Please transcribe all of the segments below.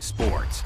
Sports.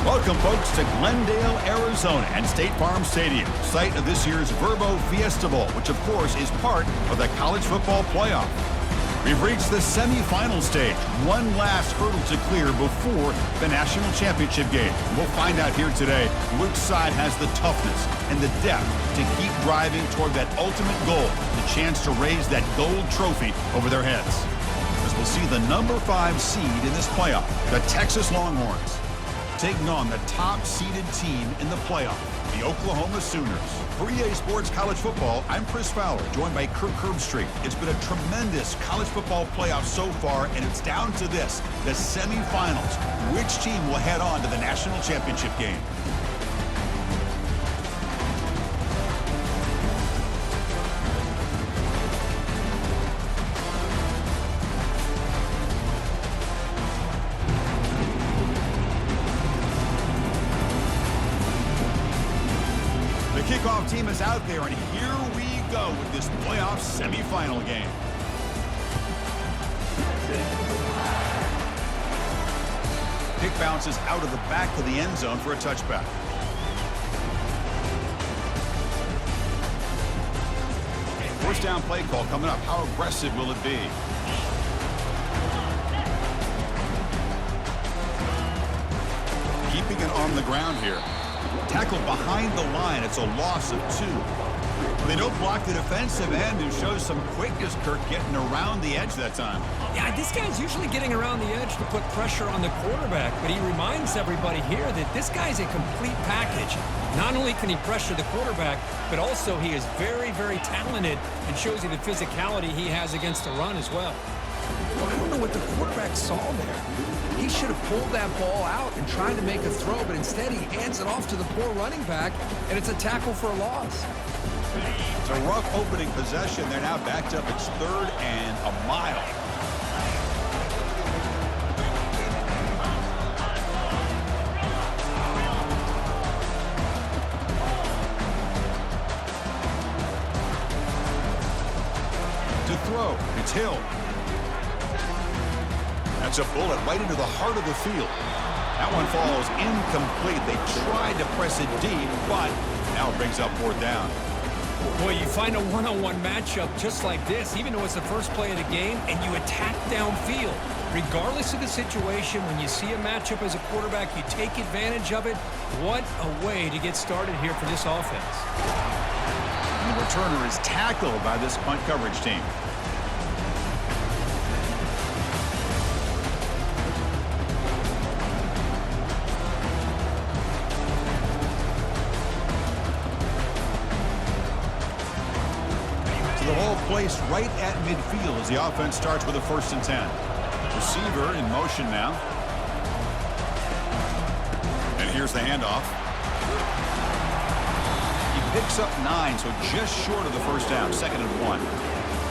Welcome, folks, to Glendale, Arizona and State Farm Stadium, site of this year's Verbo Fiesta Bowl, which, of course, is part of the college football playoff. We've reached the semifinal stage, one last hurdle to clear before the national championship game. We'll find out here today which side has the toughness and the depth to keep driving toward that ultimate goal, the chance to raise that gold trophy over their heads. As we'll see the number 5 seed in this playoff, the Texas Longhorns, taking on the top-seeded team in the playoff, the Oklahoma Sooners. For EA Sports College Football, I'm Chris Fowler, joined by Kirk Herbstreit. It's been a tremendous college football playoff so far, and it's down to this, the semifinals. Which team will head on to the national championship game? Kickoff team is out there, and here we go with this playoff semifinal game. Pick bounces out of the back of the end zone for a touchback. First down play call coming up. How aggressive will it be? Keeping it on the ground here. Tackled behind the line. It's a loss of 2. They don't block the defensive end, who shows some quickness, Kirk, getting around the edge that time. Yeah, this guy's usually getting around the edge to put pressure on the quarterback, but he reminds everybody here that this guy's a complete package. Not only can he pressure the quarterback, but also he is very, very talented and shows you the physicality he has against the run as well. I don't know what the quarterback saw there. He should have pulled that ball out and tried to make a throw, but instead he hands it off to the poor running back, and it's a tackle for a loss. It's a rough opening possession. They're now backed up. It's 3rd and a mile. To throw, it's Hill. That's a bullet right into the heart of the field. That one falls incomplete. They tried to press it deep, but now it brings up 4th down. Boy, you find a one-on-one matchup just like this, even though it's the first play of the game, and you attack downfield. Regardless of the situation, when you see a matchup as a quarterback, you take advantage of it. What a way to get started here for this offense. And the returner is tackled by this punt coverage team. The ball placed right at midfield as the offense starts with a 1st and 10. Receiver in motion now. And here's the handoff. He picks up 9, so just short of the 1st down, 2nd and 1.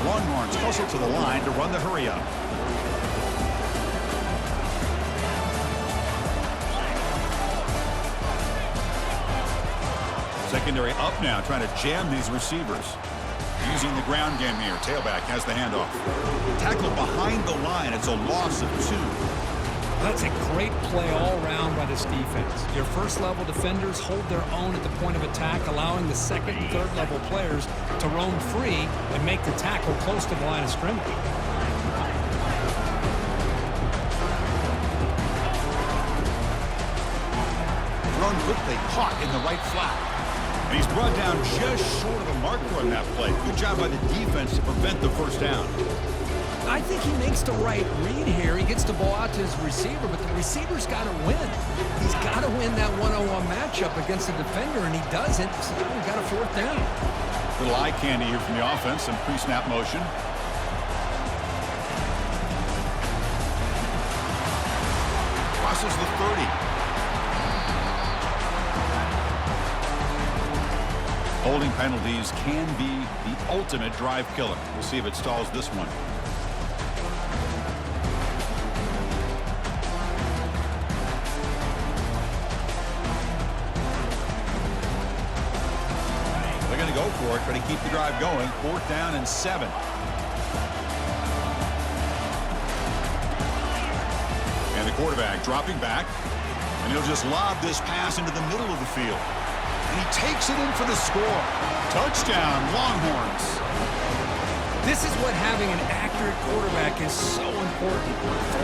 Longhorns hustle to the line to run the hurry up. Secondary up now, trying to jam these receivers. Using the ground game here. Tailback has the handoff. Tackled behind the line. It's a loss of 2. That's a great play all around by this defense. Your first-level defenders hold their own at the point of attack, allowing the second and third-level players to roam free and make the tackle close to the line of scrimmage. thrown quickly, caught in the right flat. And he's brought down just short of the marker on that play. Good job by the defense to prevent the first down. I think he makes the right read here. He gets the ball out to his receiver, but the receiver's got to win. He's got to win that one-on-one matchup against the defender, and he doesn't, so now we've got a fourth down. Little eye candy here from the offense and pre-snap motion. Crosses the 30. Holding penalties can be the ultimate drive killer. We'll see if it stalls this one. They're going to go for it, but to keep the drive going. 4th down and 7. And the quarterback dropping back, and he'll just lob this pass into the middle of the field. And he takes it in for the score. Touchdown, Longhorns. This is what having an accurate quarterback is so important.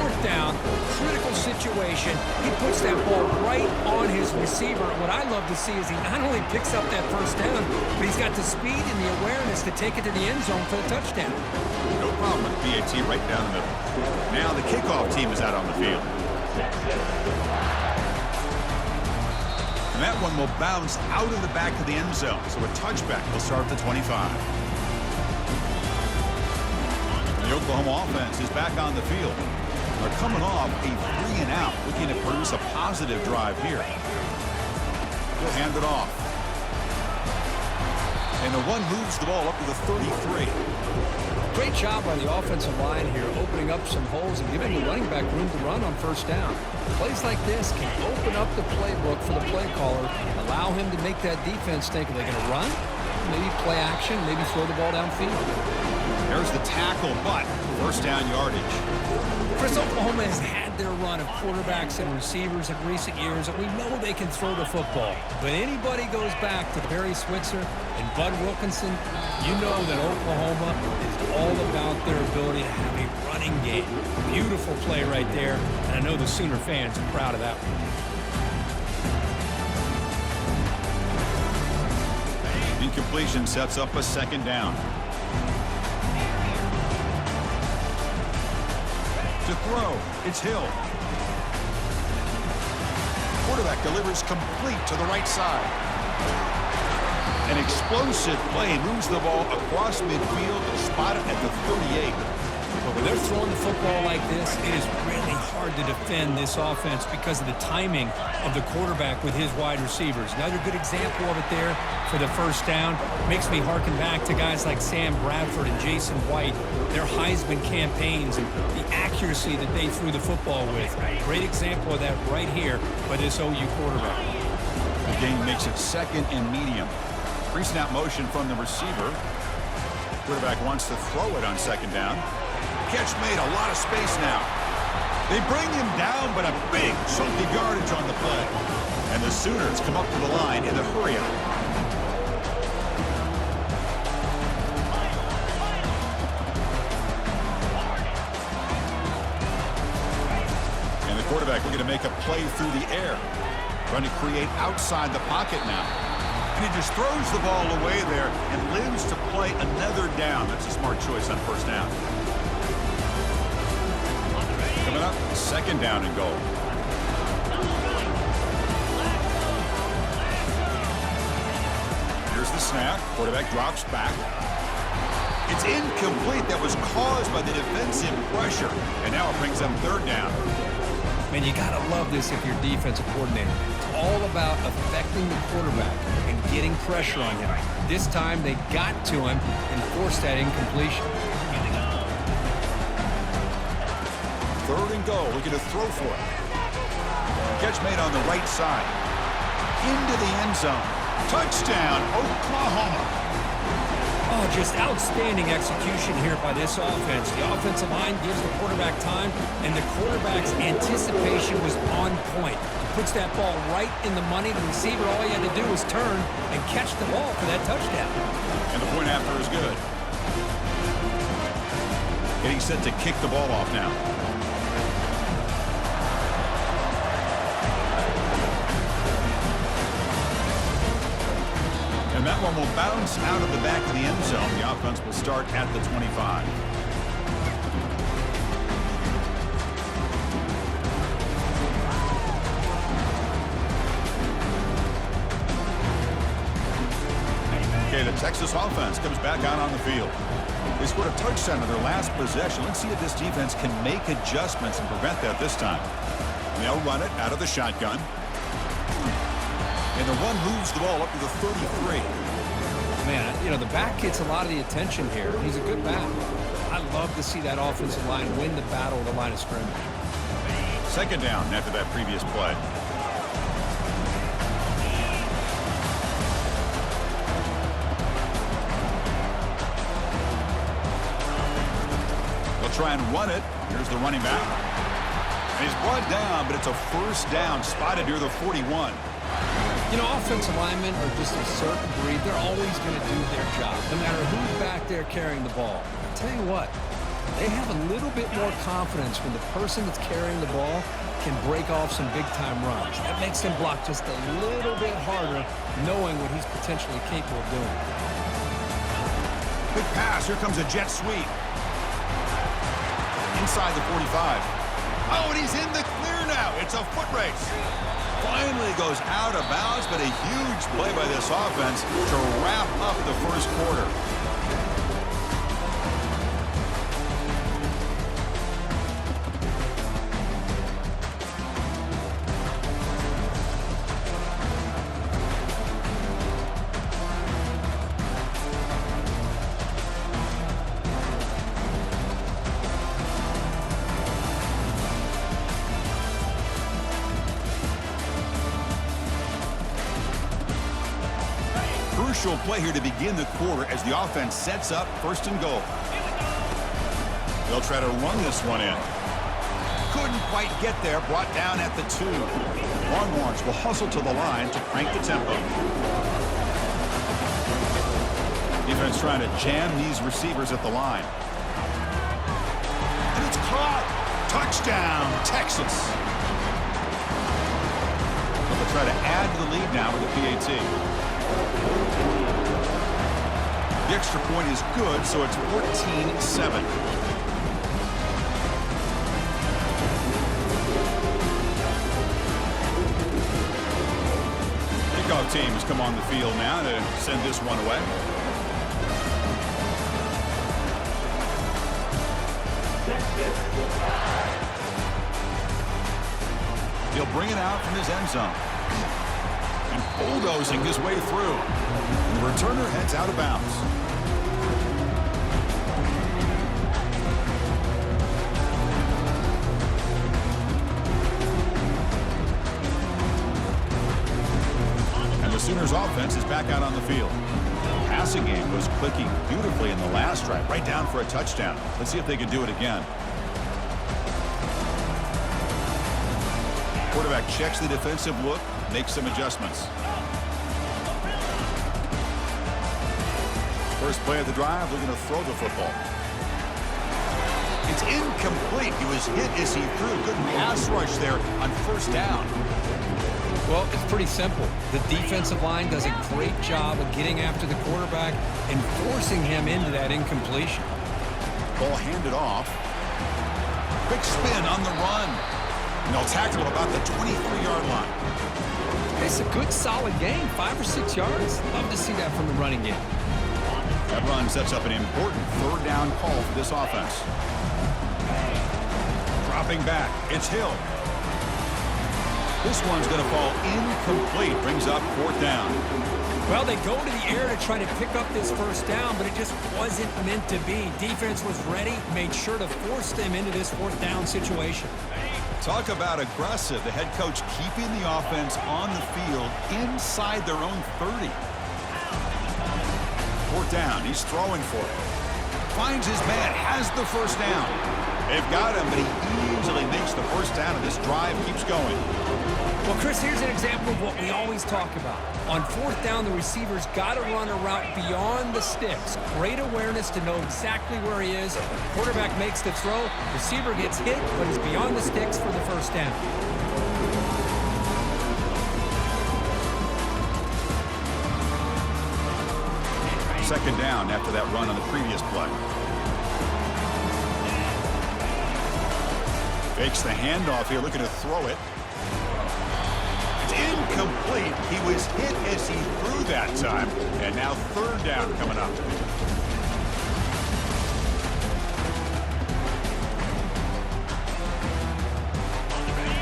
4th down, critical situation. He puts that ball right on his receiver. What I love to see is he not only picks up that first down, but he's got the speed and the awareness to take it to the end zone for the touchdown. No problem with BAT right down the middle. Now the kickoff team is out on the field. And that one will bounce out of the back of the end zone. So a touchback will start at the 25. The Oklahoma offense is back on the field. They're coming off a 3-and-out, looking to produce a positive drive here. He'll hand it off. And the one moves the ball up to the 33. Great job by the offensive line here, opening up some holes and giving the running back room to run on first down. Plays like this can open up the playbook for the play caller, allow him to make that defense think, are they going to run? Maybe play action, maybe throw the ball downfield. There's the tackle, but first down yardage. Chris, Oklahoma has had their run of quarterbacks and receivers in recent years, and we know they can throw the football. But anybody goes back to Barry Switzer and Bud Wilkinson, you know that Oklahoma is all about their ability to have a running game. Beautiful play right there, and I know the Sooner fans are proud of that one. Incompletion sets up a 2nd down. To throw, it's Hill. Quarterback delivers complete to the right side. An explosive play moves the ball across midfield and spot it at the 38. But when they're throwing the football like this, it is really hard to defend this offense because of the timing of the quarterback with his wide receivers. Another good example of it there for the first down. Makes me harken back to guys like Sam Bradford and Jason White, their Heisman campaigns and the accuracy that they threw the football with. Great example of that right here by this OU quarterback. The game makes it 2nd and medium. Pre-snap motion from the receiver. Quarterback wants to throw it on 2nd down. Catch made, a lot of space now. They bring him down, but a big chunk of yardage on the play. And the Sooners come up to the line in the hurry-up. And the quarterback looking to make a play through the air. Trying to create outside the pocket now. And he just throws the ball away there and lives to play another down. That's a smart choice on first down. Coming up, 2nd down and goal. Here's the snap. Quarterback drops back. It's incomplete. That was caused by the defensive pressure. And now it brings them 3rd down. Man, you got to love this if you're defensive coordinator. It's all about affecting the quarterback and getting pressure on him. This time they got to him and forced that incompletion. 3rd and goal, looking to throw for it. Catch made on the right side. Into the end zone. Touchdown, Oklahoma. Oh, just outstanding execution here by this offense. The offensive line gives the quarterback time, and the quarterback's anticipation was on point. Puts that ball right in the money. The receiver, all he had to do was turn and catch the ball for that touchdown. And the point after is good. Getting set to kick the ball off now. And that one will bounce out of the back of the end zone. The offense will start at the 25. Okay, the Texas offense comes back out on the field. They scored a touchdown in their last possession. Let's see if this defense can make adjustments and prevent that this time. They'll run it out of the shotgun. And the run moves the ball up to the 33. Man, you know, the back gets a lot of the attention here. He's a good back. I love to see that offensive line win the battle of the line of scrimmage. Second down after that previous play. They'll try and run it. Here's the running back. And he's brought down, but it's a first down spotted near the 41. You know, offensive linemen are just a certain breed. They're always going to do their job, no matter who's back there carrying the ball. I'll tell you what, they have a little bit more confidence when the person that's carrying the ball can break off some big-time runs. That makes them block just a little bit harder, knowing what he's potentially capable of doing. Big pass. Here comes a jet sweep. Inside the 45. Oh, and he's in the clear now. It's a foot race. Finally goes out of bounds, but a huge play by this offense to wrap up the first quarter. Crucial play here to begin the quarter as the offense sets up first and goal. They'll try to run this one in. Couldn't quite get there, brought down at the 2. Longhorns will hustle to the line to crank the tempo. Defense trying to jam these receivers at the line. And it's caught. Touchdown, Texas. They'll try to add to the lead now with the PAT. The extra point is good, so it's 14-7. Kickoff teams come on the field now to send this one away. He'll bring it out from his end zone. And bulldozing his way through. And the returner heads out of bounds. And the Sooners offense is back out on the field. The passing game was clicking beautifully in the last drive, right down for a touchdown. Let's see if they can do it again. Quarterback checks the defensive look, makes some adjustments. First play of the drive, looking to throw the football. It's incomplete. He was hit as he threw. Good pass rush there on first down. Well, it's pretty simple. The defensive line does a great job of getting after the quarterback and forcing him into that incompletion. Ball handed off. Quick spin on the run. And they'll tackle it about the 23-yard line. It's a good, solid gain, 5 or 6 yards. Love to see that from the running game. That run sets up an important third down call for this offense. Dropping back, it's Hill. This one's going to fall incomplete, brings up fourth down. Well, they go to the air to try to pick up this first down, but it just wasn't meant to be. Defense was ready, made sure to force them into this fourth down situation. Talk about aggressive. The head coach keeping the offense on the field inside their own 30. Fourth down. He's throwing for it. Finds his man. Has the first down. They've got him, but he easily makes the first down, and this drive keeps going. Well, Chris, here's an example of what we always talk about. On fourth down, the receiver's got to run a route beyond the sticks. Great awareness to know exactly where he is. Quarterback makes the throw. Receiver gets hit, but he's beyond the sticks for the first down. Second down after that run on the previous play. Fakes the handoff here, looking to throw it. It's incomplete. He was hit as he threw that time. And now third down coming up.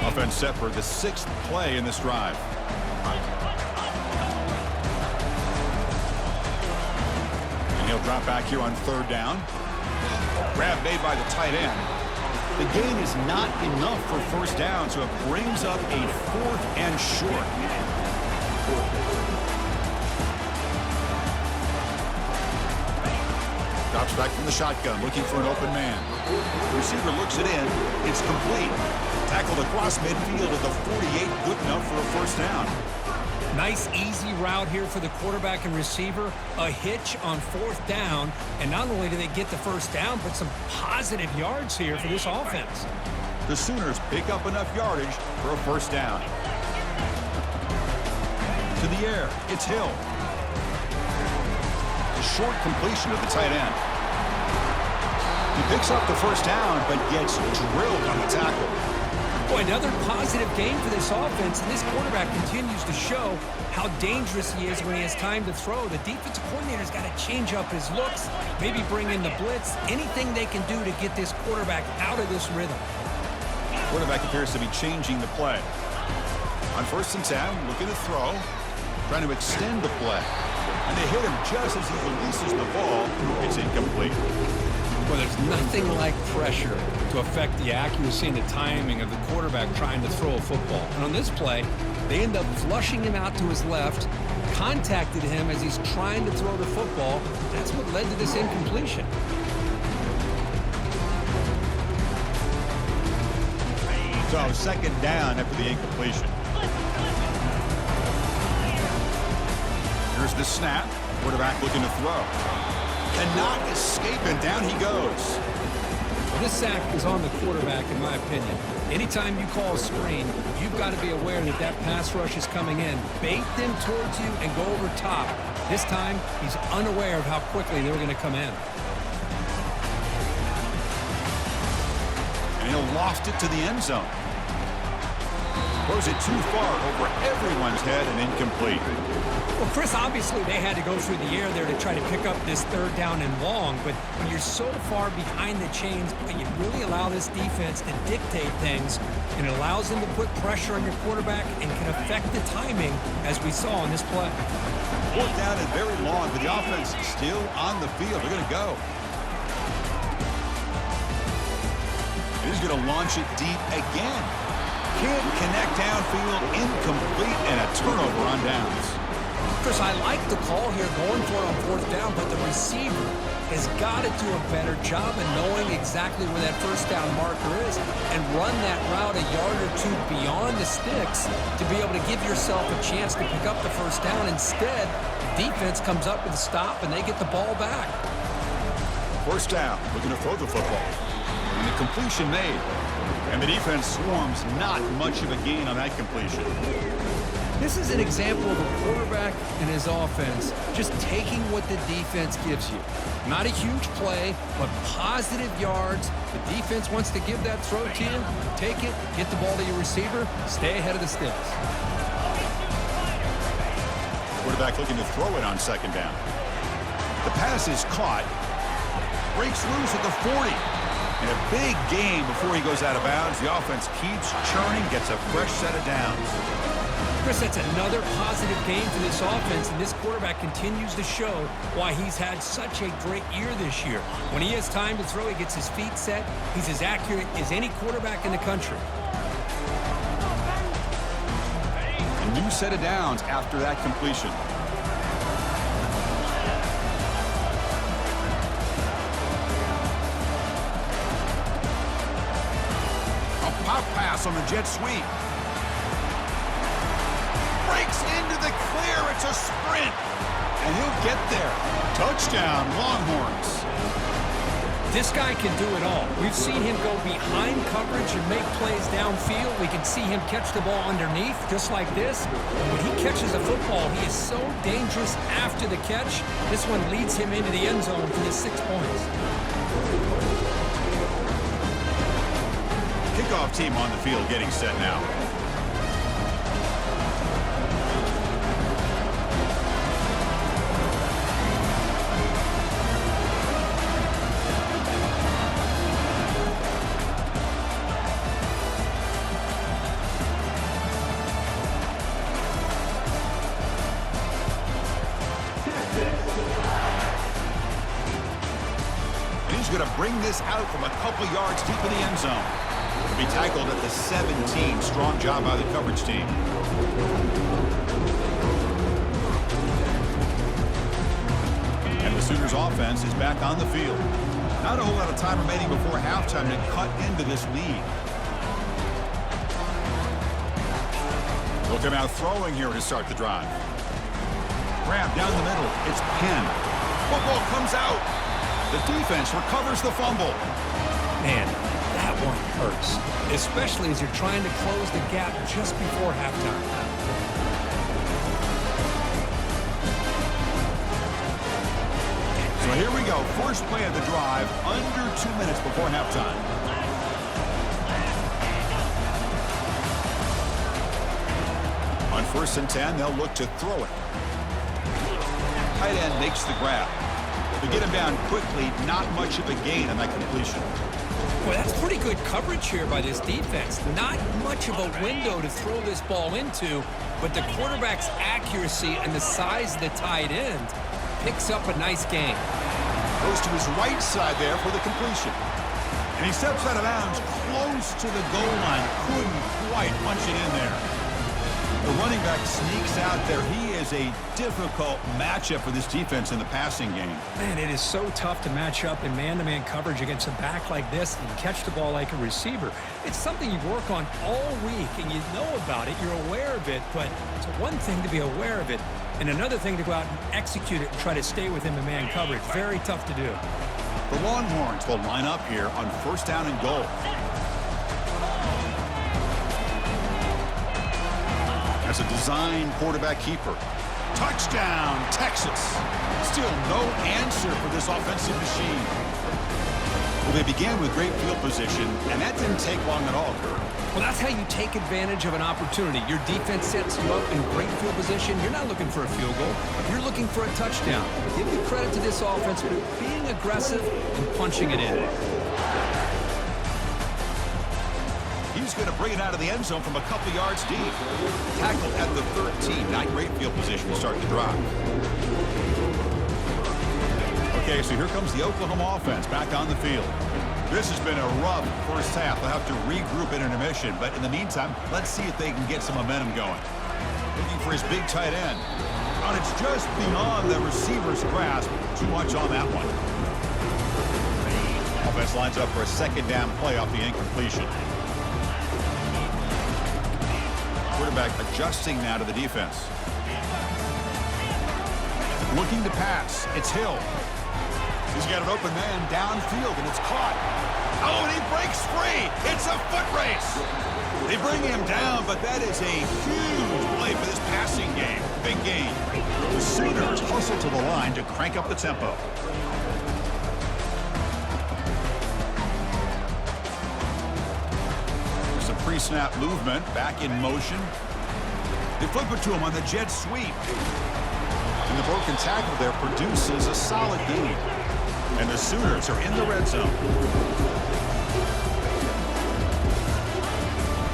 Offense set for the 6th play in this drive. And he'll drop back here on third down. Grab made by the tight end. The gain is not enough for first down, so it brings up a 4th and short. Drops back from the shotgun, looking for an open man. The receiver looks it in. It's complete. Tackled across midfield at the 48, good enough for a first down. Nice, easy route here for the quarterback and receiver. A hitch on 4th down. And not only do they get the first down, but some positive yards here for this offense. The Sooners pick up enough yardage for a first down. To the air, it's Hill. A short completion to the tight end. He picks up the first down, but gets drilled on the tackle. Boy, another positive game for this offense, and this quarterback continues to show how dangerous he is when he has time to throw. The defensive coordinator's got to change up his looks, maybe bring in the blitz, anything they can do to get this quarterback out of this rhythm. Quarterback appears to be changing the play. On 1st and 10, looking to throw, trying to extend the play. And they hit him just as he releases the ball. It's incomplete. Well, there's nothing like pressure to affect the accuracy and the timing of the quarterback trying to throw a football. And on this play, they end up flushing him out to his left, contacted him as he's trying to throw the football. That's what led to this incompletion. So second down after the incompletion. Here's the snap. Quarterback looking to throw. Cannot escape, and down he goes. Well, this sack is on the quarterback, in my opinion. Anytime you call a screen, you've got to be aware that that pass rush is coming in. Bait them towards you and go over top. This time, he's unaware of how quickly they're going to come in. And he'll loft it to the end zone. Throws it too far over everyone's head and incomplete. Well, Chris, obviously they had to go through the air there to try to pick up this third down and long, but when you're so far behind the chains, you really allow this defense to dictate things, and it allows them to put pressure on your quarterback and can affect the timing, as we saw in this play. 4th down and very long, but the offense is still on the field. They're going to go. And he's going to launch it deep again. Can't connect downfield, incomplete, and a turnover on downs. Chris, I like the call here going for it on 4th down, but the receiver has got to do a better job of knowing exactly where that first down marker is and run that route a yard or two beyond the sticks to be able to give yourself a chance to pick up the first down. Instead, the defense comes up with a stop and they get the ball back. First down, looking to throw the football. And the completion made. And the defense swarms, not much of a gain on that completion. This is an example of a quarterback and his offense just taking what the defense gives you. Not a huge play, but positive yards. The defense wants to give that throw to you. Take it, get the ball to your receiver, stay ahead of the sticks. Quarterback looking to throw it on second down. The pass is caught. Breaks loose at the 40. And a big gain before he goes out of bounds. The offense keeps churning, gets a fresh set of downs. Chris, that's another positive game for this offense, and this quarterback continues to show why he's had such a great year this year. When he has time to throw, he gets his feet set. He's as accurate as any quarterback in the country. A new set of downs after that completion. A pop pass on the jet sweep. Breaks into the clear. It's a sprint. And he'll get there. Touchdown, Longhorns. This guy can do it all. We've seen him go behind coverage and make plays downfield. We can see him catch the ball underneath, just like this. When he catches a football, he is so dangerous after the catch. This one leads him into the end zone for the 6 points. Kickoff team on the field getting set now. Going to bring this out from a couple yards deep in the end zone. Will be tackled at the 17. Strong job by the coverage team. And the Sooners offense is back on the field. Not a whole lot of time remaining before halftime to cut into this lead. They'll come out throwing here to start the drive. Grab down the middle. It's Penn. Football comes out. The defense recovers the fumble. Man, that one hurts, especially as you're trying to close the gap just before halftime. So here we go. First play of the drive, under 2 minutes before halftime. On 1st and 10, they'll look to throw it. Tight end makes the grab. To get him down quickly, not much of a gain on that completion. Well, that's pretty good coverage here by this defense. Not much of a window to throw this ball into, but the quarterback's accuracy and the size of the tight end picks up a nice gain. Goes to his right side there for the completion. And he steps out of bounds close to the goal line. Couldn't quite punch it in there. The running back sneaks out there. He is a difficult matchup for this defense in the passing game. Man, it is so tough to match up in man-to-man coverage against a back like this and catch the ball like a receiver. It's something you work on all week, and you know about it. You're aware of it, but it's one thing to be aware of it, and another thing to go out and execute it and try to stay within the man coverage. Very tough to do. The Longhorns will line up here on 1st down and goal. As a design quarterback keeper. Touchdown, Texas. Still no answer for this offensive machine. Well, they began with great field position, and that didn't take long at all, Kurt. Well, that's how you take advantage of an opportunity. Your defense sets you up in great field position. You're not looking for a field goal. You're looking for a touchdown. Give the credit to this offense for being aggressive and punching it in. He's going to bring it out of the end zone from a couple yards deep. Tackled at the 13. Not great field position to start the drive. Okay, so here comes the Oklahoma offense back on the field. This has been a rough first half. They'll have to regroup at intermission, but in the meantime, let's see if they can get some momentum going. Looking for his big tight end. And it's just beyond the receiver's grasp. Too much on that one. Offense lines up for a 2nd down play off the incompletion. Quarterback adjusting now to the defense. Looking to pass. It's Hill. He's got an open man downfield, and it's caught. Oh, and he breaks free. It's a foot race. They bring him down, but that is a huge play for this passing game. Big gain. The Sooners hustle to the line to crank up the tempo. Some pre-snap movement, back in motion. They flip it to him on the jet sweep. And the broken tackle there produces a solid gain. And the Sooners are in the red zone.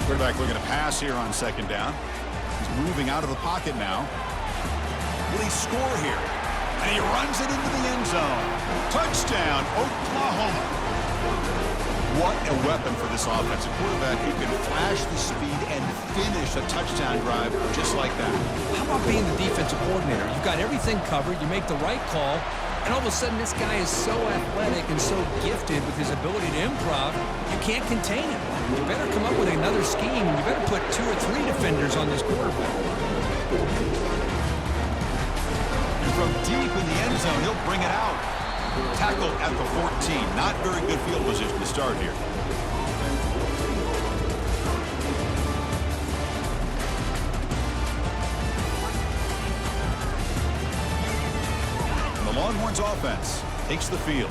Quarterback looking to pass here on 2nd down. He's moving out of the pocket now. Will he score here? And he runs it into the end zone. Touchdown, Oklahoma. What a weapon for this offense. A quarterback who can flash the speed and finish a touchdown drive just like that. How about being the defensive coordinator? You've got everything covered. You make the right call. And all of a sudden, this guy is so athletic and so gifted with his ability to improv, you can't contain him. You better come up with another scheme, and you better put 2 or 3 defenders on this quarterback. And from deep in the end zone, he'll bring it out. Tackle at the 14. Not very good field position to start here. And the Longhorns offense takes the field.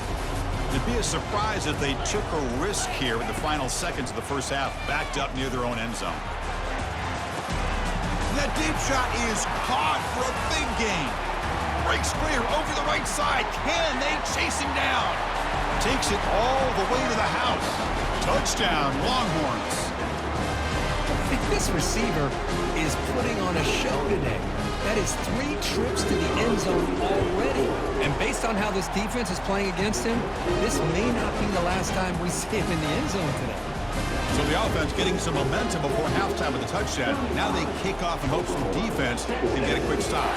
It'd be a surprise if they took a risk here in the final seconds of the first half, backed up near their own end zone. That deep shot is caught for a big gain. Breaks clear over the right side. Can they chase him down? Takes it all the way to the house. Touchdown, Longhorns. This receiver is putting on a show today. That is 3 trips to the end zone already. And based on how this defense is playing against him, this may not be the last time we see him in the end zone today. So the offense getting some momentum before halftime with the touchdown. Now they kick off and hope some defense can get a quick stop.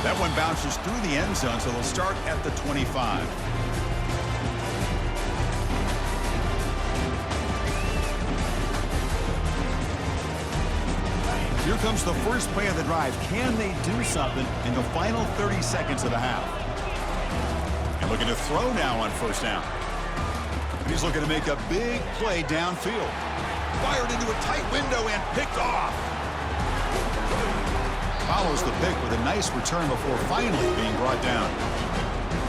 That one bounces through the end zone, so they'll start at the 25. Here comes the first play of the drive. Can they do something in the final 30 seconds of the half? And looking to throw now on first down. And he's looking to make a big play downfield. Fired into a tight window and picked off. Follows the pick with a nice return before finally being brought down.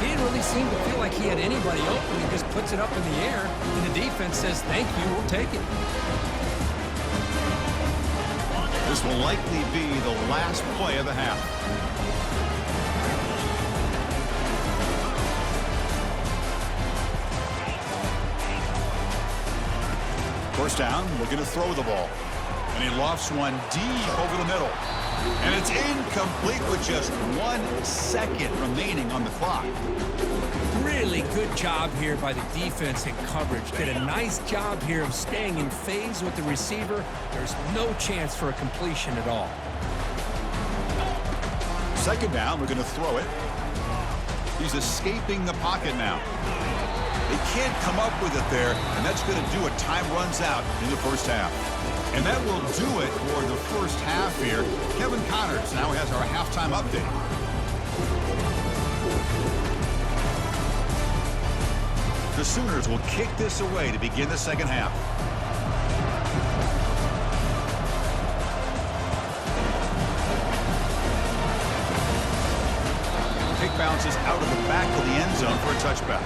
He didn't really seem to feel like he had anybody open. He just puts it up in the air, and the defense says, thank you, we'll take it. This will likely be the last play of the half. First down, looking to throw the ball. And he lofts one deep over the middle. And it's incomplete with just 1 second remaining on the clock. Really good job here by the defense in coverage. Did a nice job here of staying in phase with the receiver. There's no chance for a completion at all. Second down, we're going to throw it. He's escaping the pocket now. They can't come up with it there, and that's going to do it. Time runs out in the first half. And that will do it for the first half here. Kevin Connors now has our halftime update. The Sooners will kick this away to begin the second half. Kick bounces out of the back of the end zone for a touchback.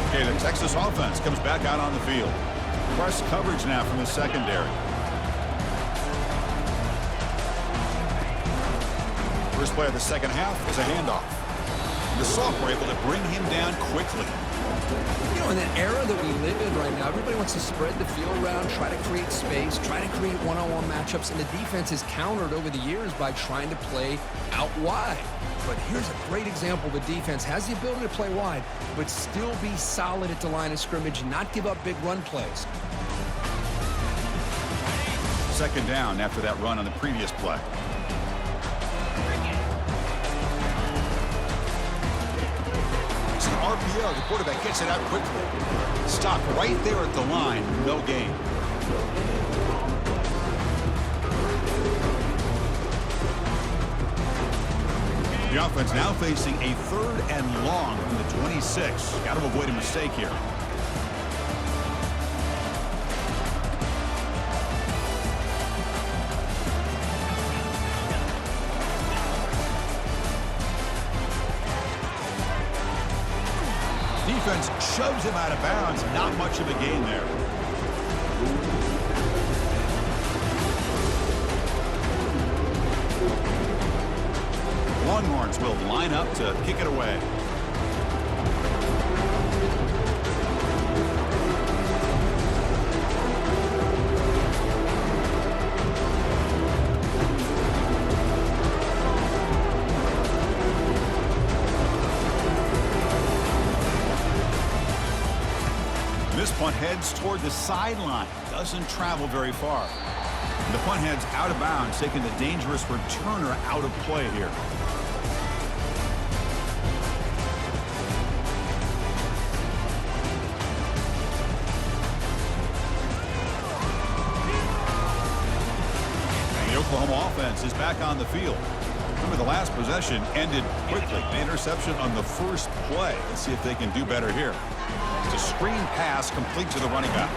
Okay, the Texas offense comes back out on the field. Press coverage now from the secondary. First play of the second half is a handoff. The sophomore able to bring him down quickly. You know, in that era that we live in right now, everybody wants to spread the field around, try to create space, try to create one-on-one matchups, and the defense is countered over the years by trying to play out wide. But here's a great example. The defense has the ability to play wide, but still be solid at the line of scrimmage and not give up big run plays. Second down after that run on the previous play. It's an RPO. The quarterback gets it out quickly. Stopped right there at the line. No gain. The offense now facing a 3rd and long from the 26. Got to avoid a mistake here. Defense shoves him out of bounds. Not much of a gain there. Longhorns will line up to kick it away. This punt heads toward the sideline. Doesn't travel very far. And the punt heads out of bounds, taking the dangerous returner out of play here. offense is back on the field. Remember, the last possession ended quickly. An interception on the first play. Let's see if they can do better here. It's a screen pass complete to the running back.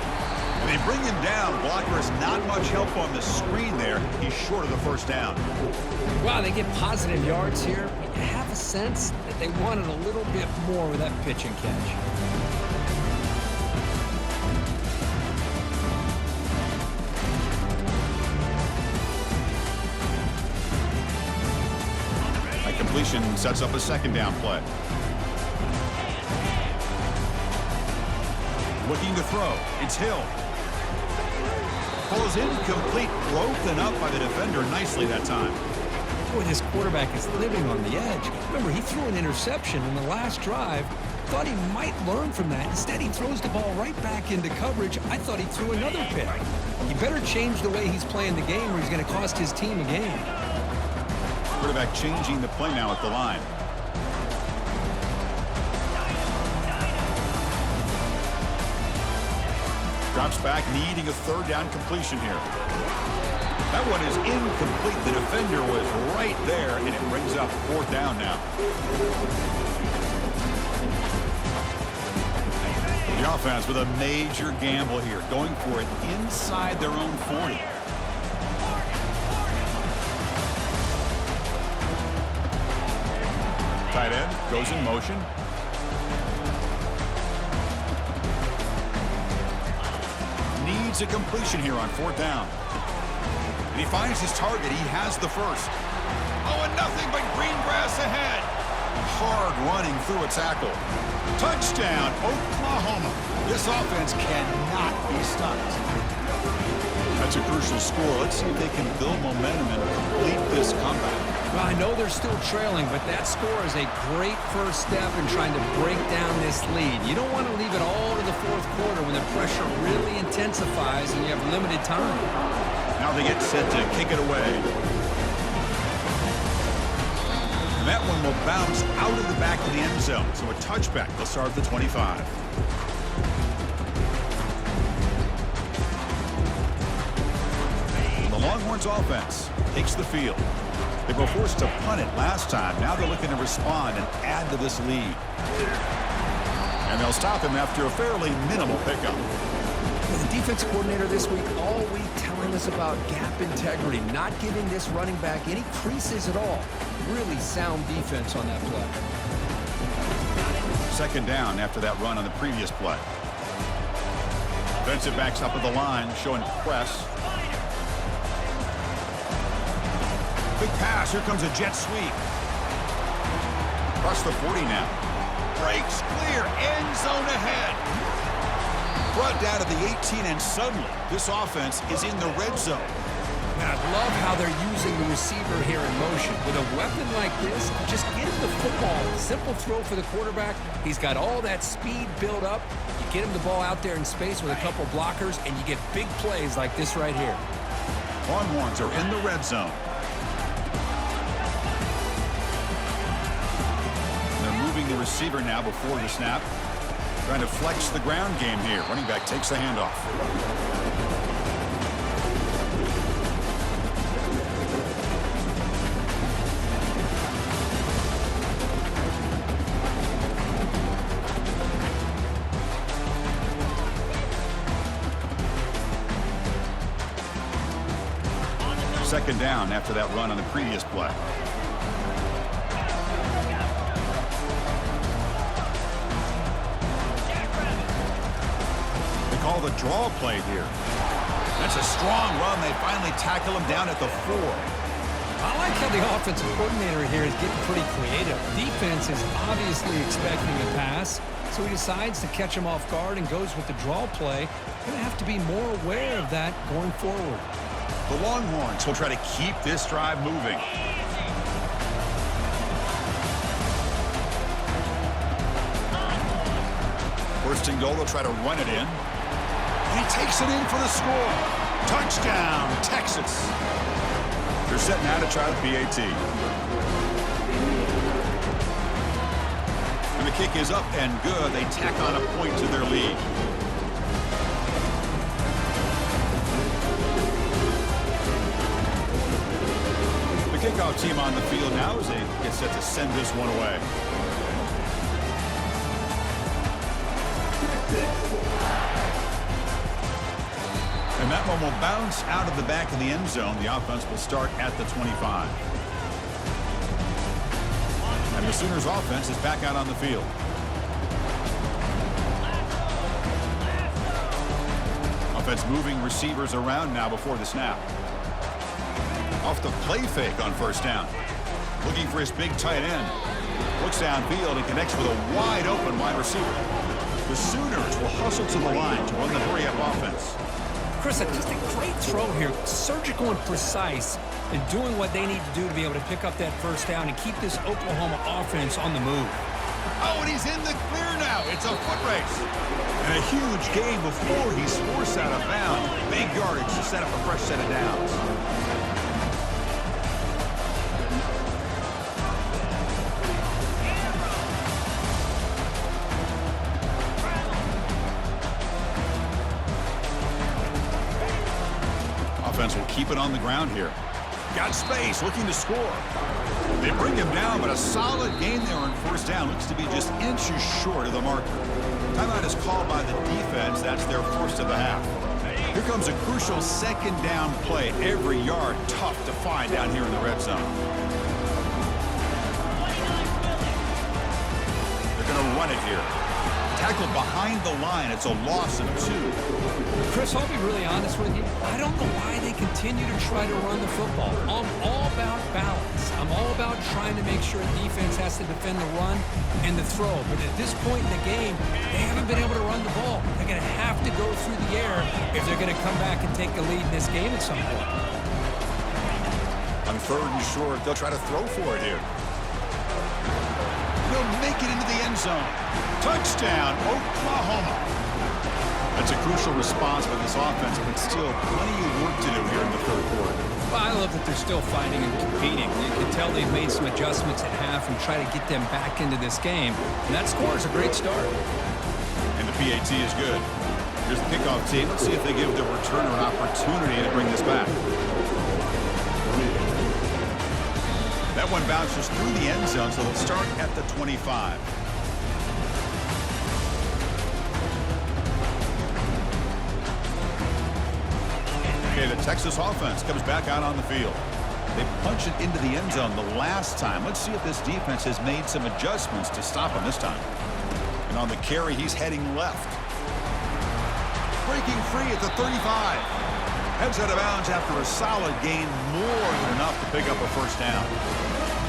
And they bring him down. Blocker has not much help on the screen there. He's short of the first down. Wow, they get positive yards here. I have a sense that they wanted a little bit more with that pitch and catch. That completion sets up a second down play. Looking to throw. It's Hill. Pulls incomplete, broken up by the defender nicely that time. Boy, this quarterback is living on the edge. Remember, he threw an interception in the last drive. Thought he might learn from that. Instead, he throws the ball right back into coverage. I thought he threw another pick. He better change the way he's playing the game or he's going to cost his team a game. Quarterback changing the play now at the line. Drops back, needing a third down completion here. That one is incomplete. The defender was right there, and it brings up fourth down now. The offense with a major gamble here, going for it inside their own 40. Tight end goes in motion. Needs a completion here on fourth down. And he finds his target. He has the first. Oh, and nothing but green grass ahead. Hard running through a tackle. Touchdown, Oklahoma. This offense cannot be stopped. That's a crucial score. Let's see if they can build momentum and complete this comeback. Well, I know they're still trailing, but that score is a great first step in trying to break down this lead. You don't want to leave it all to the fourth quarter when the pressure really intensifies and you have limited time. Now they get set to kick it away. And that one will bounce out of the back of the end zone. So a touchback. They'll start at the 25. The Longhorns offense takes the field. They were forced to punt it last time. Now they're looking to respond and add to this lead. And they'll stop him after a fairly minimal pickup. The defense coordinator this week all week telling us about gap integrity, not giving this running back any creases at all. Really sound defense on that play. Second down after that run on the previous play. Defensive backs up at the line, showing press. Big pass. Here comes a jet sweep. Across the 40 now. Breaks clear. End zone ahead. Brought down to the 18, and suddenly this offense is in the red zone. Man, I love how they're using the receiver here in motion. With a weapon like this, just get him the football. Simple throw for the quarterback. He's got all that speed built up. You get him the ball out there in space with a couple blockers, and you get big plays like this right here. Longhorns are in the red zone. They're moving the receiver now before the snap. Trying to flex the ground game here. Running back takes the handoff. Second down after that run on the previous play. Call the draw play here. That's a strong run. They finally tackle him down at the 4. I like how the offensive coordinator here is getting pretty creative. Defense is obviously expecting a pass, so he decides to catch him off guard and goes with the draw play. Going to have to be more aware of that going forward. The Longhorns will try to keep this drive moving. First and goal, they'll try to run it in. And he takes it in for the score. Touchdown, Texas. They're setting out to try the BAT. And the kick is up and good. They tack on a point to their lead. Kickoff team on the field now as they get set to send this one away. And that one will bounce out of the back of the end zone. The offense will start at the 25. And the Sooners offense is back out on the field. Offense moving receivers around now before the snap. Off the play fake on first down. Looking for his big tight end. Looks downfield and connects with a wide open wide receiver. The Sooners will hustle to the line to run the hurry-up offense. Chris, just a great throw here. Surgical and precise in doing what they need to do to be able to pick up that first down and keep this Oklahoma offense on the move. Oh, and he's in the clear now. It's a foot race. And a huge gain before he's forced out of bounds. Big yardage to set up a fresh set of downs. Offense will keep it on the ground here. Got space, looking to score. They bring him down, but a solid gain there on first down. Looks to be just inches short of the marker. Timeout is called by the defense. That's their first of the half. Here comes a crucial second down play. Every yard tough to find down here in the red zone. They're going to run it here. Tackled behind the line. It's a loss of 2. Chris, I'll be really honest with you. I don't know why they continue to try to run the football. I'm all about balance. I'm all about trying to make sure defense has to defend the run and the throw. But at this point in the game, they haven't been able to run the ball. They're going to have to go through the air if they're going to come back and take the lead in this game at some point. On third and short, they'll try to throw for it here. He'll make it into the end zone. Touchdown, Oklahoma. That's a crucial response by this offense, but still plenty of work to do here in the third quarter. Well, I love that they're still fighting and competing. You can tell they've made some adjustments at half and try to get them back into this game. And that score is a great start. And the PAT is good. Here's the kickoff team. Let's see if they give the returner an opportunity to bring this back. That one bounces through the end zone, so let's start at the 25. Okay, the Texas offense comes back out on the field. They punch it into the end zone the last time. Let's see if this defense has made some adjustments to stop him this time. And on the carry, he's heading left. Breaking free at the 35. Heads out of bounds after a solid gain, more than enough to pick up a first down.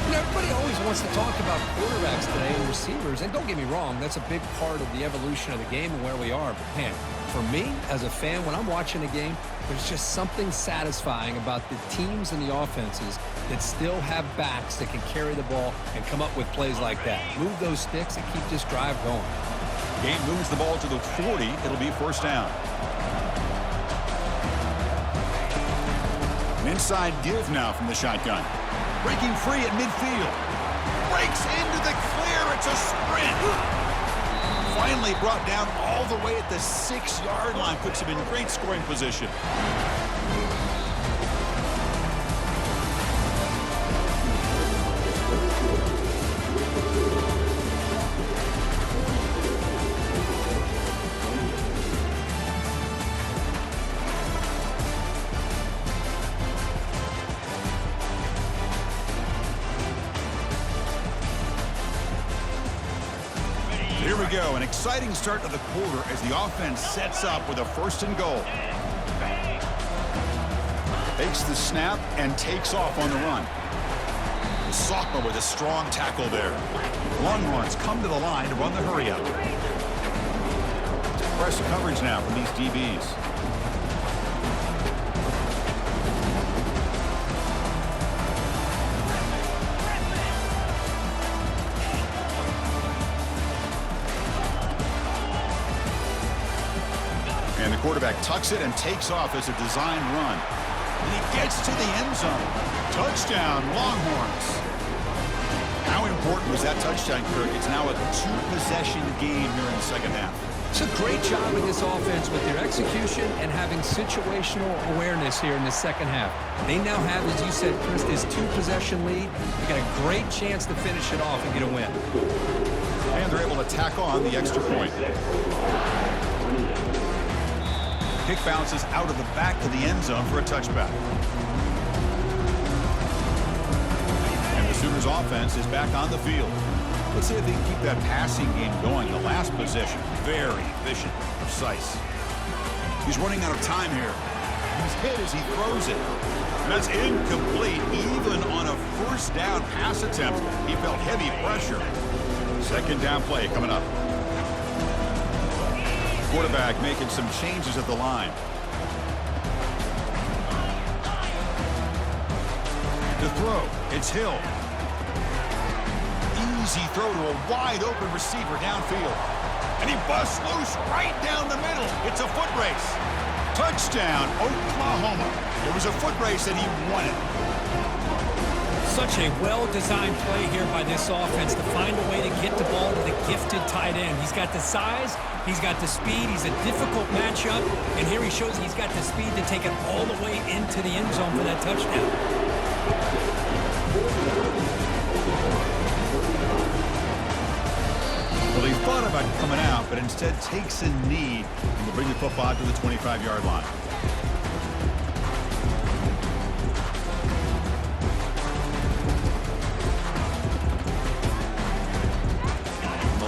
You know, everybody always wants to talk about quarterbacks today and receivers, and don't get me wrong, that's a big part of the evolution of the game and where we are. But, man, for me, as a fan, when I'm watching a game, there's just something satisfying about the teams and the offenses that still have backs that can carry the ball and come up with plays like that. Move those sticks and keep this drive going. Game moves the ball to the 40. It'll be first down. An inside give now from the shotgun. Breaking free at midfield. Breaks into the clear. It's a sprint. Finally brought down all the way at the 6-yard line. Puts him in great scoring position. Here we go, an exciting start to the quarter as the offense sets up with a first and goal. Takes the snap and takes off on the run. The sophomore with a strong tackle there. Longhorns come to the line to run the hurry up. Press coverage now from these DBs. And the quarterback tucks it and takes off as a design run. And he gets to the end zone. Touchdown, Longhorns. How important was that touchdown, Kirk? It's now a 2-possession game here in the second half. It's a great job in this offense with their execution and having situational awareness here in the second half. They now have, as you said, Chris, this two-possession lead. They got a great chance to finish it off and get a win. And they're able to tack on the extra point. Kick bounces out of the back of the end zone for a touchback. And the Sooners offense is back on the field. Let's see if they can keep that passing game going. The last possession, very efficient, precise. He's running out of time here. He's hit as he throws it. And that's incomplete. Even on a first down pass attempt, he felt heavy pressure. Second down play coming up. Quarterback making some changes at the line. To throw, it's Hill. Easy throw to a wide-open receiver downfield. And he busts loose right down the middle. It's a foot race. Touchdown, Oklahoma. It was a foot race and he won it. Such a well-designed play here by this offense to find a way to get the ball to the gifted tight end. He's got the size, he's got the speed, he's a difficult matchup, and here he shows he's got the speed to take it all the way into the end zone for that touchdown. Well, he thought about coming out, but instead takes a knee and will bring the football to the 25-yard line.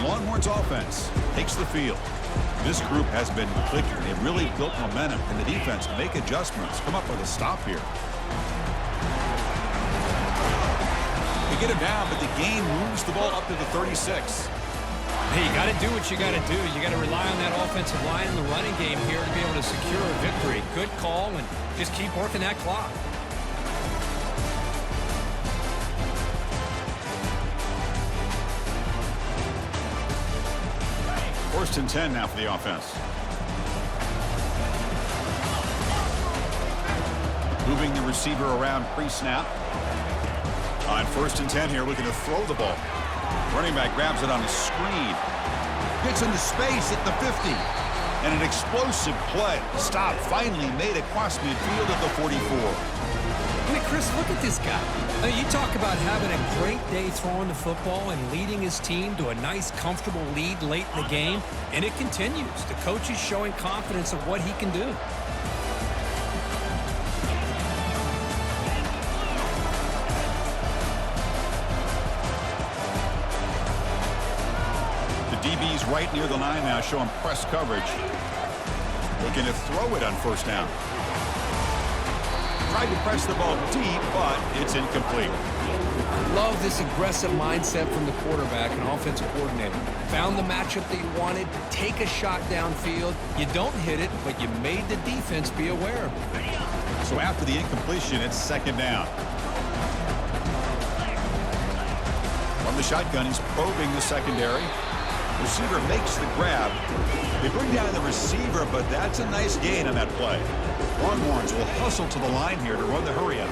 Longhorns offense takes the field. This group has been clicking. They've really built momentum, and the defense make adjustments. Come up with a stop here. They get him down, but the game moves the ball up to the 36. Hey, you got to do what you got to do. You got to rely on that offensive line in the running game here to be able to secure a victory. Good call, and just keep working that clock. First and 10 now for the offense. Moving the receiver around pre-snap. On first and 10 here, looking to throw the ball. Running back grabs it on a screen. Gets into space at the 50. And an explosive play. Stop finally made across midfield at the 44. I mean, Chris, look at this guy. I mean, you talk about having a great day throwing the football and leading his team to a nice, comfortable lead late in the game, and it continues. The coach is showing confidence of what he can do. The DB's right near the line now, showing press coverage. Looking to throw it on first down. Tried to press the ball deep, but it's incomplete. Love this aggressive mindset from the quarterback and offensive coordinator. Found the matchup that you wanted, take a shot downfield. You don't hit it, but you made the defense be aware of it. So after the incompletion, it's second down. From the shotgun, he's probing the secondary. Receiver makes the grab. They bring down the receiver, but that's a nice gain on that play. Longhorns will hustle to the line here to run the hurry up.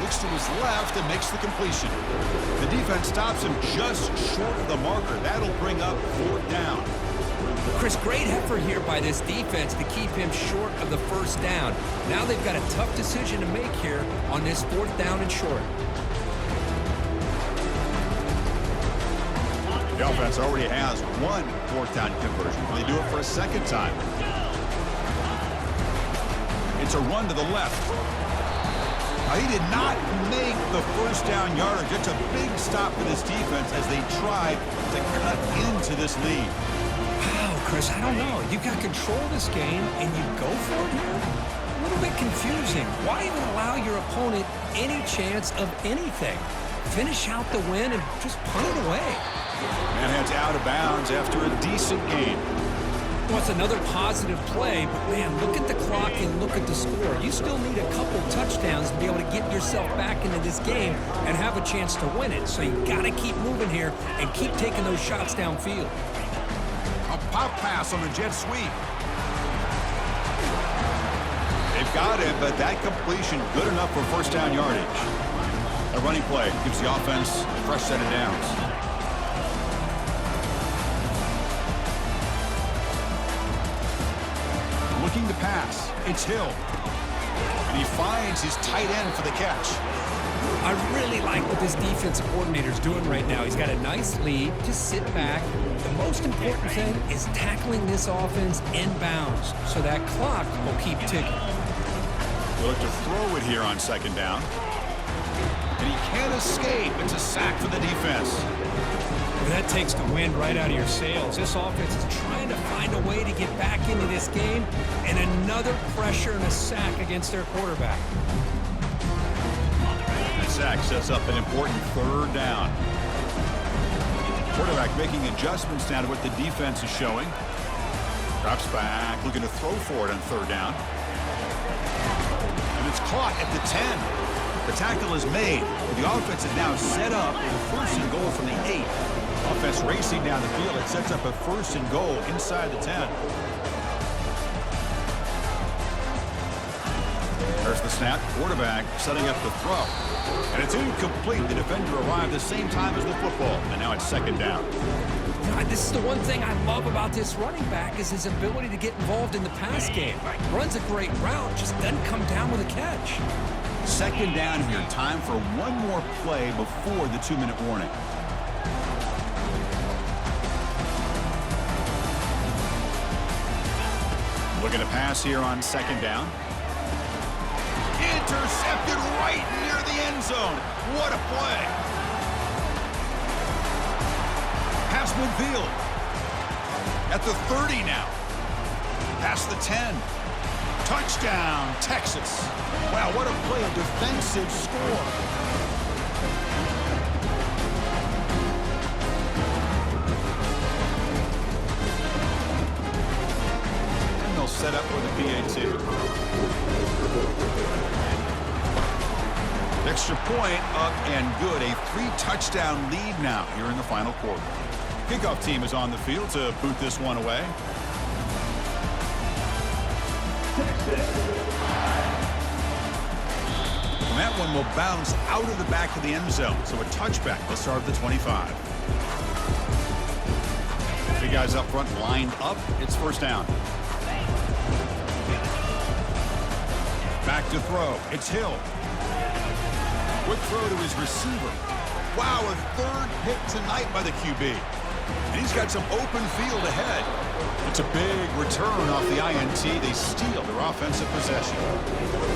Looks to his left and makes the completion. The defense stops him just short of the marker. That'll bring up fourth down. Chris, great effort here by this defense to keep him short of the first down. Now they've got a tough decision to make here on this fourth down and short. The offense already has one fourth down conversion. They do it for a second time. It's a run to the left. Now, he did not make the first down yardage. It's a big stop for this defense as they try to cut into this lead. Wow, Chris, I don't know. You've got control of this game, and you go for it here? A little bit confusing. Why even allow your opponent any chance of anything? Finish out the win and just punt it away. And heads out of bounds after a decent gain. Well, it's another positive play, but man, look at the clock and look at the score. You still need a couple touchdowns to be able to get yourself back into this game and have a chance to win it. So you got to keep moving here and keep taking those shots downfield. A pop pass on the jet sweep. They've got it, but that completion good enough for first down yardage. A running play gives the offense a fresh set of downs. Looking to pass. It's Hill. And he finds his tight end for the catch. I really like what this defensive coordinator is doing right now. He's got a nice lead. Just sit back. The most important thing is tackling this offense inbounds so that clock will keep ticking. We'll look to throw it here on second down. And he can't escape. It's a sack for the defense. That takes the wind right out of your sails. This offense is trying to find a way to get back into this game, and another pressure and a sack against their quarterback. The sack sets up an important third down. Quarterback making adjustments now to what the defense is showing. Drops back, looking to throw for it on third down. And it's caught at the 10. The tackle is made. The offense is now set up with a first and goal from the 8. Offense racing down the field. It sets up a first and goal inside the 10. There's the snap. Quarterback setting up the throw. And it's incomplete. The defender arrived at the same time as the football. And now it's second down. God, this is the one thing I love about this running back is his ability to get involved in the pass game. Runs a great route, just doesn't come down with a catch. Second down here. Time for one more play before the 2-minute warning. Looking to pass here on second down. Intercepted right near the end zone. What a play. Pass midfield. At the 30 now. Past the 10. Touchdown, Texas. Wow, what a play, a defensive score. And they'll set up for the BTA. Extra point up and good. A 3-touchdown lead now here in the final quarter. Kickoff team is on the field to boot this one away. And that one will bounce out of the back of the end zone. So a touchback. Let's start at the 25. Big guys up front lined up. It's first down. Back to throw. It's Hill. Quick throw to his receiver. Wow, a third pick tonight by the QB. And he's got some open field ahead. It's a big return off the INT. They steal their offensive possession.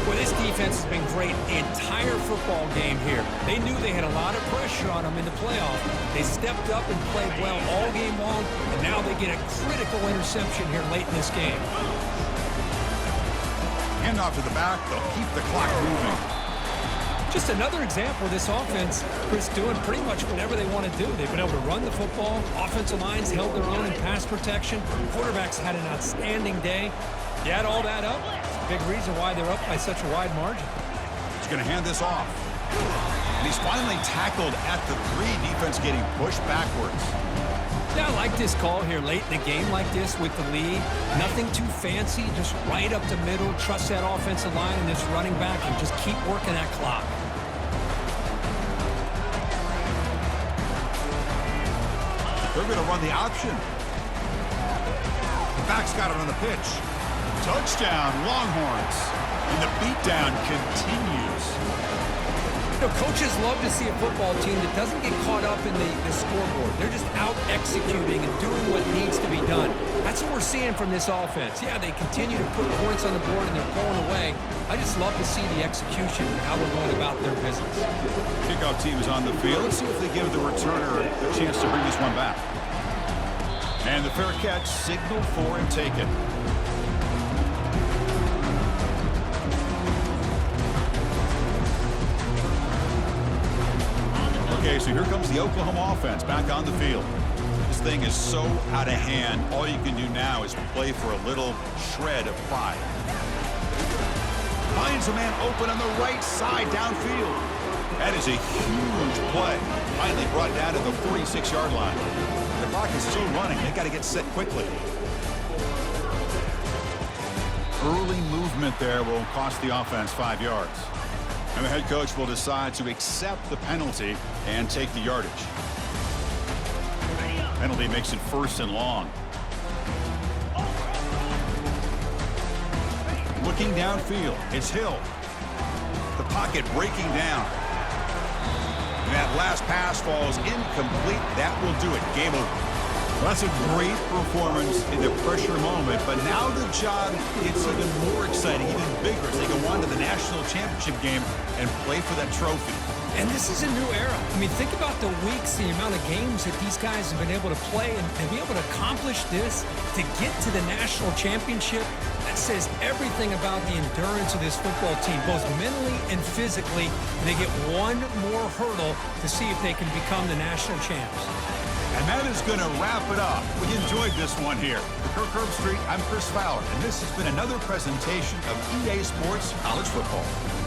Well, this defense has been great the entire football game here. They knew they had a lot of pressure on them in the playoff. They stepped up and played well all game long, and now they get a critical interception here late in this game. Hand off to the back. They'll keep the clock moving. Just another example of this offense, Chris, doing pretty much whatever they want to do. They've been able to run the football. Offensive lines held their own in pass protection. Quarterbacks had an outstanding day. You add all that up, it's a big reason why they're up by such a wide margin. He's going to hand this off. And he's finally tackled at the 3. Defense getting pushed backwards. Yeah, I like this call here late in the game like this with the lead. Nothing too fancy, just right up the middle. Trust that offensive line and this running back and just keep working that clock. They're going to run the option. The back's got it on the pitch. Touchdown, Longhorns. And the beatdown continues. You know, coaches love to see a football team that doesn't get caught up in the scoreboard. They're just out executing and doing what needs to be done. That's what we're seeing from this offense. Yeah, they continue to put points on the board and they're pulling away. I just love to see the execution and how they're going about their business. Kickoff team is on the field. Let's see if they give the returner a chance to bring this one back. And the fair catch, signal for and taken. Okay, so here comes the Oklahoma offense back on the field. This thing is so out of hand. All you can do now is play for a little shred of pride. Finds a man open on the right side downfield. That is a huge play. Finally brought down to the 46-yard line. The clock is still running. They got to get set quickly. Early movement there will cost the offense 5 yards. And the head coach will decide to accept the penalty and take the yardage. Penalty makes it first and long. Looking downfield, it's Hill. The pocket breaking down. And that last pass falls incomplete. That will do it. Game over. Well, that's a great performance in the pressure moment, but now the job gets even more exciting, even bigger as they go on to the national championship game and play for that trophy. And this is a new era. I mean, think about the weeks, the amount of games that these guys have been able to play and be able to accomplish this, to get to the national championship. That says everything about the endurance of this football team, both mentally and physically. And they get one more hurdle to see if they can become the national champs. And that is going to wrap it up. We enjoyed this one here. For Kirk Herbstreit, I'm Chris Fowler, and this has been another presentation of EA Sports College Football.